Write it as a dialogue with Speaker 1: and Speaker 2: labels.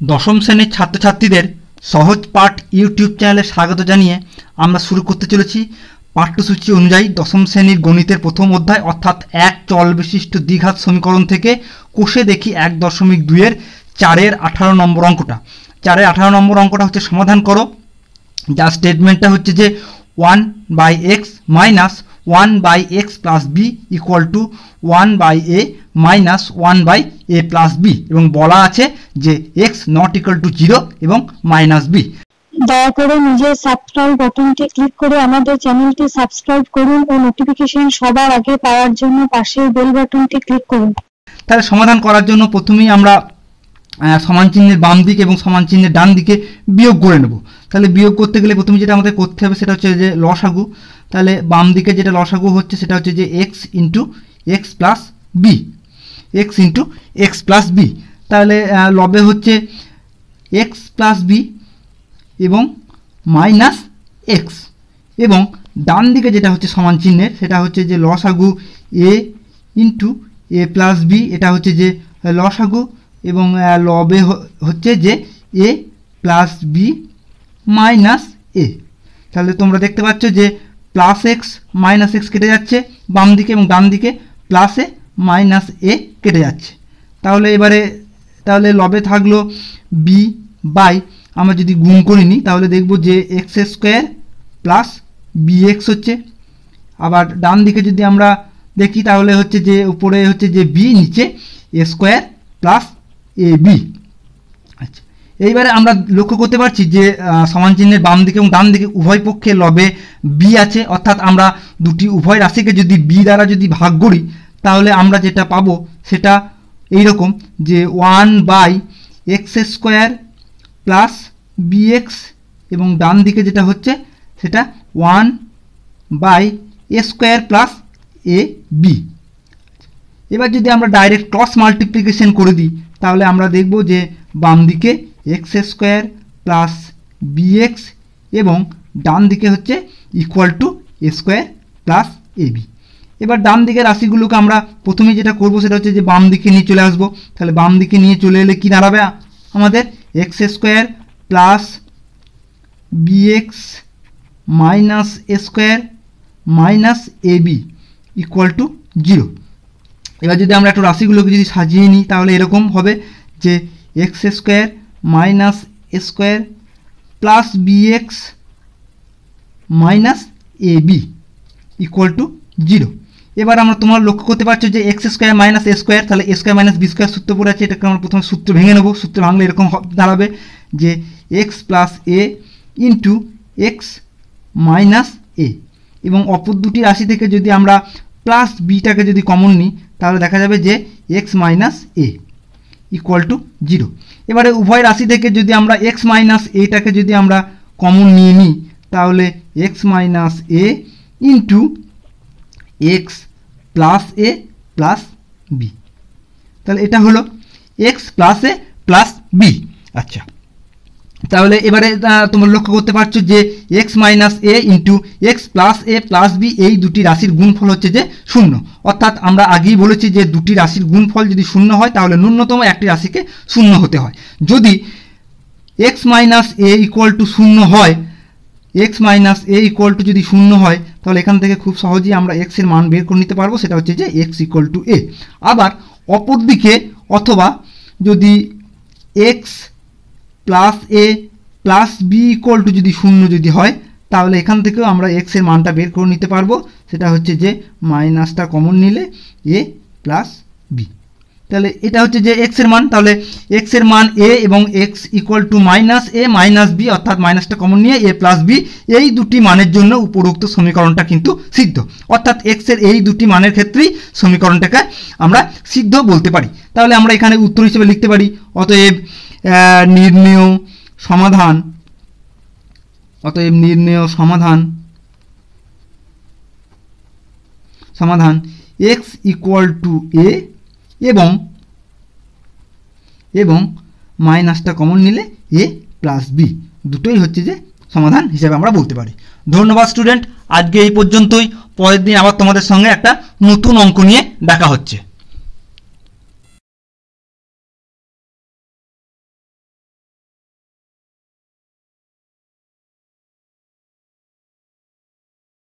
Speaker 1: দশম শ্রেণীর ছাত্রছাত্রীদের সহজ পাঠ ইউটিউব চ্যানেলে স্বাগত জানিয়ে আমরা শুরু করতে চলেছি পাঠ্যসূচি অনুযায়ী দশম শ্রেণীর গণিতের প্রথম অধ্যায় অর্থাৎ এক চল বিশিষ্ট দ্বিঘাত সমীকরণ থেকে কোষে দেখি 1.2-এর 4-এর 18 নম্বর অঙ্কটা। 4-এর 18 নম্বর অঙ্কটা হচ্ছে সমাধান করো, যার স্টেটমেন্টটা হচ্ছে যে 1/x minus 1/x plus B equal to 1/a minus 1/a plus B, এবং বলা আছে যে x নট ইকুয়াল টু 0 এবং মাইনাস বি।
Speaker 2: দয়া করে নিজের সাবস্ক্রাইব বাটনটি ক্লিক করে আমাদের চ্যানেলটি সাবস্ক্রাইব করুন ও নোটিফিকেশন সবার আগে পাওয়ার জন্য পাশের বেল বাটনটি ক্লিক করুন।
Speaker 1: তাহলে সমাধান করার জন্য প্রথমেই আমরা সমান চিহ্নের বাম দিক এবং সমান চিহ্নের ডান দিকে বিয়োগ করে নেব। তাহলে বিয়োগ করতে গেলে প্রথমে যেটা আমাদের করতে হবে সেটা হচ্ছে যে লসাগু। তাহলে বাম দিকে যেটা লসাগু হচ্ছে সেটা হচ্ছে যে x into X plus B, X into X plus B. তাহলে লবে হচ্ছে এক্স প্লাস বি এবং মাইনাস এক্স, এবং ডান দিকে যেটা হচ্ছে সমান চিহ্নের সেটা হচ্ছে যে লসাগু এ ইন্টু এ প্লাস বি, এটা হচ্ছে যে লসাগু, এবং লবে হচ্ছে যে এ প্লাস বি মাইনাস এ। তাহলে তোমরা দেখতে পাচ্ছ যে প্লাস এক্স মাইনাস এক্স কেটে যাচ্ছে বাম দিকে, এবং ডান দিকে প্লাস এ মাইনাস এ কেটে যাচ্ছে। তাহলে লবে থাকলো বি বাই, আমরা যদি গুণ করে নিই তাহলে দেখব যে X square plus B X হচ্ছে। আবার ডান দিকে যদি আমরা দেখি তাহলে হচ্ছে যে উপরে হচ্ছে যে বি, নিচে এ স্কোয়ার প্লাস এ বি। আচ্ছা, এইবারে আমরা লক্ষ্য করতে পারছি যে সমান চিহ্নের বাম দিকে এবং ডান দিকে উভয় পক্ষে লবে বি আছে, অর্থাৎ আমরা দুটি উভয় রাশিকে যদি বি দ্বারা যদি ভাগ করি তাহলে আমরা যেটা পাবো সেটা এইরকম যে 1/x square plus B X, এবং ডান দিকে যেটা হচ্ছে সেটা 1/a square plus A B. এবার যদি আমরা ডাইরেক্ট ক্রস মাল্টিপ্লিকেশন করে দিই তাহলে আমরা দেখব যে বাম দিকে X square plus B X এবং ডান দিকে হচ্ছে equal to A square plus A B. এবার ডান দিকের রাশিগুলোকে আমরা প্রথমে যেটা করব সেটা হচ্ছে যে বাম দিকে নিয়ে চলে আসবো। তাহলে বাম দিকে নিয়ে চলে এলে কি দাঁড়াবে আমাদের X square plus B X minus A square minus A B equal to 0। এবার যদি আমরা একটু রাশিগুলোকে যদি সাজিয়ে নিই তাহলে এরকম হবে যে X square minus A square plus B X minus A B equal to 0। এবার তোমরা লক্ষ্য করতে পারছো যে X square minus A square, তাহলে A square minus B square সূত্র পড়ে আছে, এটাকে আমরা প্রথমে সূত্র ভেঙে নেব। সূত্র ভাঙলে এরকম দাঁড়াবে যে এক্স প্লাস এ ইন্টু এক্স মাইনাস এ, এবং অপর দুটি রাশি থেকে যদি আমরা প্লাস বিটাকে যদি কমন নিই তাহলে দেখা যাবে যে x minus A equal to 0। এবারে উভয় রাশি থেকে যদি আমরা এক্স মাইনাস এটাকে যদি আমরা কমন নিয়ে নিই তাহলে x minus A into X plus A plus B. তাহলে এটা হলো x plus A plus B. আচ্ছা, তাহলে এবারে তোমরা লক্ষ্য করতে পারছো যে x minus A into X plus A plus B এই দুটি রাশির গুণফল হচ্ছে যে 0, অর্থাৎ আমরা আগেই বলেছি যে দুটি রাশির গুণফল যদি 0 হয় তাহলে ন্যূনতম একটি রাশিকে 0 হতে হয়। যদি x minus A equal to 0 হয়, x minus A equal to যদি 0 হয় তাহলে এখান থেকে খুব সহজেই আমরা এক্স এর মান বের করে নিতে পারবো, সেটা হচ্ছে যে এক্স ইকুয়াল টু এ। আবার অপর দিকে অথবা যদি X plus A plus B equal to যদি 0 যদি হয় তাহলে এখান থেকেও আমরা এক্স এর মানটা বের করে নিতে পারবো, সেটা হচ্ছে যে মাইনাসটা কমন নিলে এ প্লাস বি। তাহলে এটা হচ্ছে যে এক্স এর মান। তাহলে এক্স এর মান এ এবং X equal to minus A minus B, অর্থাৎ মাইনাসটা কমন নিয়ে এ প্লাস বি, এই দুটি মানের জন্য উপরোক্ত সমীকরণটা কিন্তু সিদ্ধ, অর্থাৎ এক্স এর এই দুটি মানের ক্ষেত্রেই সমীকরণটাকে আমরা সিদ্ধ বলতে পারি। তাহলে আমরা এখানে উত্তর হিসেবে লিখতে পারি অতএব নির্ণেয় সমাধান x ইকুয়াল টু এ এবং মাইনাসটা কমন নিলে এ প্লাস বি, দুটোই হচ্ছে যে সমাধান হিসেবে আমরা বলতে পারি। ধন্যবাদ স্টুডেন্ট, আজকে এই পর্যন্তই। পরের দিন আবার তোমাদের সঙ্গে একটা নতুন অঙ্ক নিয়ে দেখা হচ্ছে।